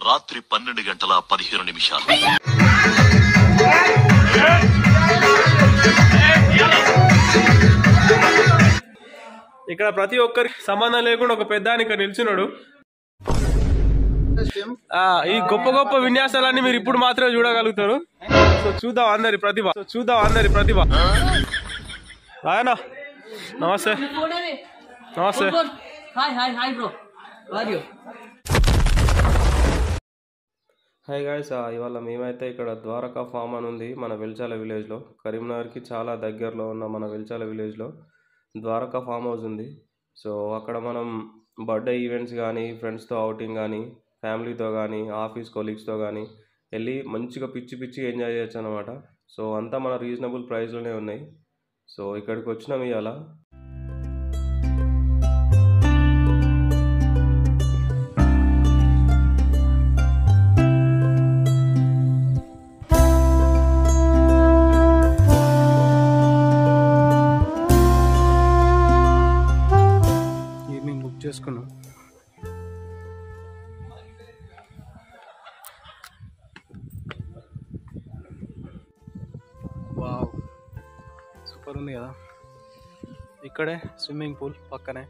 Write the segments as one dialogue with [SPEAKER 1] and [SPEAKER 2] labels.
[SPEAKER 1] రాత్రి 12:15.
[SPEAKER 2] ఇక్కడ ప్రతి ఒక్కరికి సంబంధం లేకుండా ఒక పెద్ద ఇక్కడ నిల్చున్నాడు. ఈ గొప్ప గొప్ప విన్యాసాలన్నీ మీరు ఇప్పుడు మాత్రమే చూడగలుగుతారు. సో చూద్దాం అందరి ప్రతిభ. రాయనా, నమస్తే. హాయ్ గాయ్స్, ఇవాళ మేమైతే ఇక్కడ ద్వారకా ఫామ్ అని ఉంది మన వెల్చాల విలేజ్లో. కరీంనగర్కి చాలా దగ్గరలో ఉన్న మన వెల్చాల విలేజ్లో ద్వారకా ఫామ్ హౌస్ ఉంది. సో అక్కడ మనం బర్త్డే ఈవెంట్స్ కానీ, ఫ్రెండ్స్తో అవుటింగ్ కానీ, ఫ్యామిలీతో కానీ, ఆఫీస్ కొలీగ్స్తో కానీ వెళ్ళి మంచిగా పిచ్చి ఎంజాయ్ చేయొచ్చు అనమాట. సో అంతా మన రీజనబుల్ ప్రైస్లోనే ఉన్నాయి. సో ఇక్కడికి వచ్చినాం ఇవాళ. ఈవినింగ్ బుక్ చేసుకున్నాం. వావ్, సూపర్ ఉంది కదా. ఇక్కడే స్విమ్మింగ్ పూల్ పక్కనే.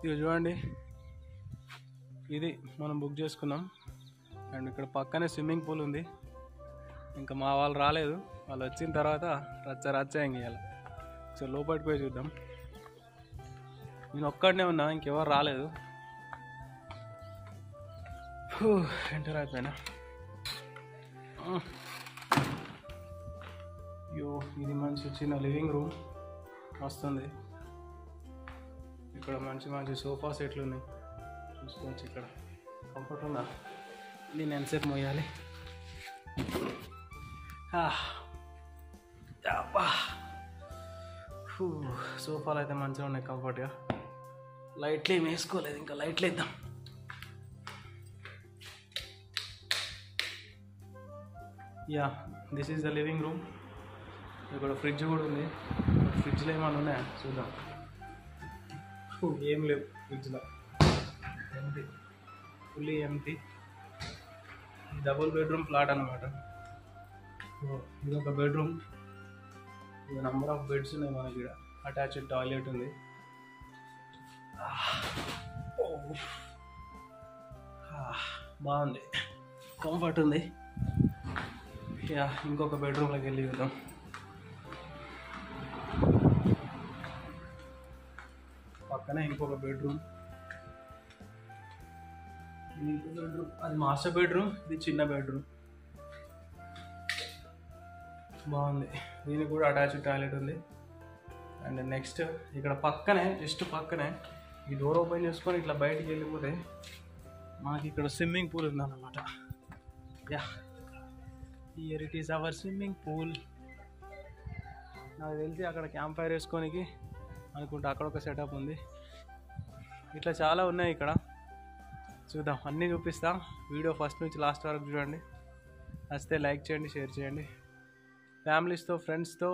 [SPEAKER 2] ఇది చూడండి, ఇది మనం బుక్ చేసుకున్నాం. అండ్ ఇక్కడ పక్కనే స్విమ్మింగ్ పూల్ ఉంది. ఇంకా మా వాళ్ళు రాలేదు, వాళ్ళు వచ్చిన తర్వాత రచ్చ ఎంగేయాలి. సో లోపలికి పోయి చూద్దాం. నేను ఒక్కడనే ఉన్నా, ఇంకెవరు రాలేదు. ఎంటర్ అయిపోయినా. అయ్యో, ఇది మంచి చిన్న లివింగ్ రూమ్ వస్తుంది. ఇక్కడ మంచి సోఫా సెట్లు ఉన్నాయి, చూసుకోవచ్చు. ఇక్కడ కంఫర్ట్ ఉందా? దీన్ని ఎంతసేపు మోయాలి. సోఫాలు అయితే మంచిగా ఉన్నాయి, కంఫర్ట్గా. లైట్లు ఏమి వేసుకోలేదు, ఇంకా లైట్లు వేద్దాం. Yeah, this is the living room. ఇక్కడ ఫ్రిడ్జ్ కూడా ఉంది. ఫ్రిడ్జ్లో ఏమైనా ఉన్నాయా చూద్దాం. ఏం లేవు ఫ్రిడ్జ్లో, empty, fully empty. Double bedroom flat అనమాట. ఇది ఒక బెడ్రూమ్. ఇది నెంబర్ ఆఫ్ బెడ్స్ ఉన్నాయి మనకి. ఇక్కడ అటాచ్డ్ టాయిలెట్ ఉంది. బాగుంది, కంఫర్ట్ ఉంది. యా, ఇంకొక బెడ్రూమ్లోకి వెళ్ళి చూద్దాం. పక్కనే ఇంకొక బెడ్రూమ్. అది మాస్టర్ బెడ్రూమ్, ఇది చిన్న బెడ్రూమ్. బాగుంది, దీనికి కూడా అటాచ్డ్ టాయిలెట్ ఉంది. అండ్ నెక్స్ట్ ఇక్కడ పక్కనే, జస్ట్ పక్కనే ఈ డోర్ ఓపెన్ చేసుకొని ఇట్లా బయటికి వెళ్ళిపోతే మనకి ఇక్కడ స్విమ్మింగ్ పూల్ ఉందన్నమాట. Yeah, here it is our swimming pool. నాకు తెలిసి అక్కడ క్యాంప్ ఫైర్ వేసుకోనికి అనుకుంటా అక్కడ ఒక సెటప్ ఉంది. ఇట్లా చాలా ఉన్నాయి ఇక్కడ. చూద్దాం, అన్నీ చూపిస్తా. వీడియో ఫస్ట్ నుంచి లాస్ట్ వరకు చూడండి. నచ్చితే లైక్ చేయండి, షేర్ చేయండి. ఫ్యామిలీస్తో, ఫ్రెండ్స్తో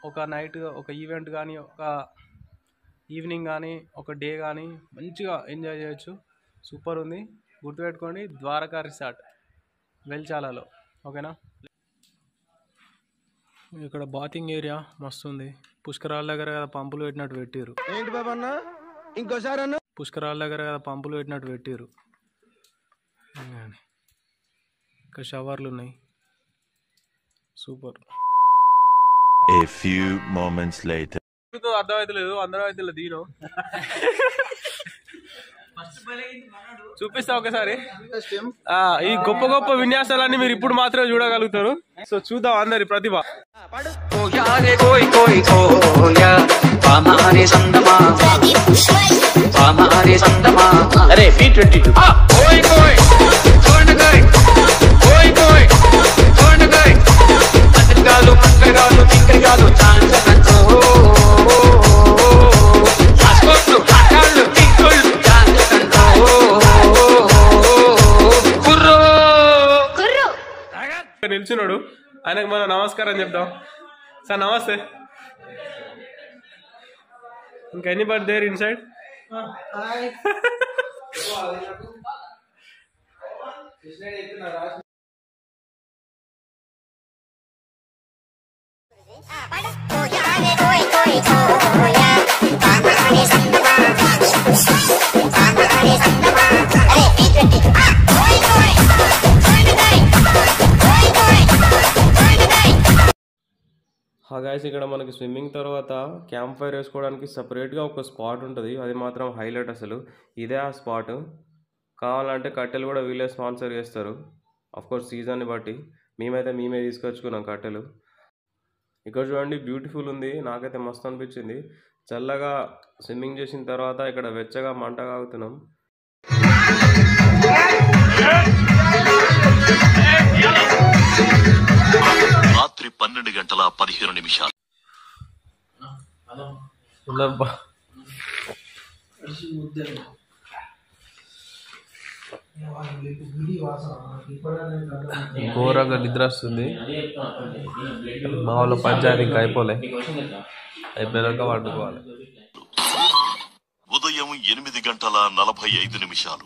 [SPEAKER 2] ఒక నైట్, ఒక ఈవెంట్ కానీ, ఒక ఈవినింగ్ కానీ, ఒక డే కానీ మంచిగా ఎంజాయ్ చేయొచ్చు. సూపర్ ఉంది. గుర్తుపెట్టుకోండి, ద్వారకా రిసార్ట్ వెల్చాలలో. ఓకేనా? ఇక్కడ బాతింగ్ ఏరియా మస్తు ఉంది. పుష్కరాల దగ్గర కదా పంపులు పెట్టినట్టు పెట్టారు. ఏంటి బాబన్న, ఇంకోసారి పుష్కరాల దగ్గర కదా పంపులు పెట్టినట్టు పెట్టారు. ఇంకా షవర్లు ఉన్నాయి. Super.
[SPEAKER 1] A few moments later.
[SPEAKER 2] అర్థమైతలేదు, అందరూ అయితే దీని చూపిస్తా ఒకసారి. ఈ గొప్ప గొప్ప విన్యాసాలన్నీ మీరు ఇప్పుడు మాత్రమే చూడగలుగుతారు. సో చూద్దాం అందరి ప్రతిభ. నిల్చున్నాడు, ఆయనకు మనం నమస్కారం చెప్దాం. సార్ నమస్తే. ఇంకా ఎనీబడి దేర్ ఇన్సైడ్? గాయస్, ఇక్కడ మనకి స్విమ్మింగ్ తర్వాత క్యాంప్ ఫైర్ వేసుకోవడానికి సపరేట్గా ఒక స్పాట్ ఉంటుంది. అది మాత్రం హైలైట్. అసలు ఇదే ఆ స్పాట్. కావాలంటే కట్టెలు కూడా వీళ్ళే స్పాన్సర్ చేస్తారు, కోర్స్ సీజన్ని బట్టి. మేమే తీసుకొచ్చుకున్నాం కట్టెలు. ఇక్కడ చూడండి, బ్యూటిఫుల్ ఉంది. నాకైతే మస్తు అనిపించింది. చల్లగా స్విమ్మింగ్ చేసిన తర్వాత ఇక్కడ వెచ్చగా మంట కాగుతున్నాం.
[SPEAKER 1] రాత్రి 12:15.
[SPEAKER 2] ఘోరంగా నిద్ర వస్తుంది. మా వాళ్ళ పంచాయతీ ఇంకా అయిపోయాక వండుకోవాలి.
[SPEAKER 1] ఉదయం 8:45.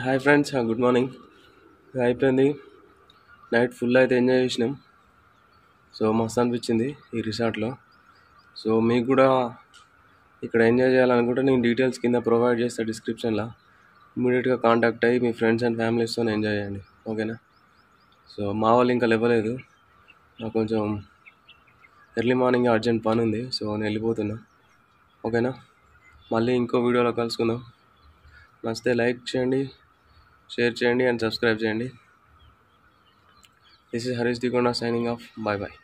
[SPEAKER 2] Hi friends, good morning. అయిపోయింది. నైట్ ఫుల్ అయితే ఎంజాయ్ చేసినాం. సో మస్తు అనిపించింది ఈ రిసార్ట్లో. సో మీకు కూడా ఇక్కడ ఎంజాయ్ చేయాలనుకుంటే నేను డీటెయిల్స్ కింద ప్రొవైడ్ చేస్తాను డిస్క్రిప్షన్లో. ఇమీడియట్గా కాంటాక్ట్ అయ్యి మీ ఫ్రెండ్స్ అండ్ ఫ్యామిలీస్తో ఎంజాయ్ చేయండి, ఓకేనా? సో మా వాళ్ళు ఇంకా లేవలేదు. నాకు కొంచెం ఎర్లీ మార్నింగ్ అర్జెంట్ పని ఉంది, సో నేను వెళ్ళిపోతున్నా, ఓకేనా? మళ్ళీ ఇంకో వీడియోలో కలుసుకుందాం. నచ్చితే లైక్ చేయండి, షేర్ చేయండి అండ్ సబ్స్క్రైబ్ చేయండి. This is Harish Digonda signing off. Bye bye.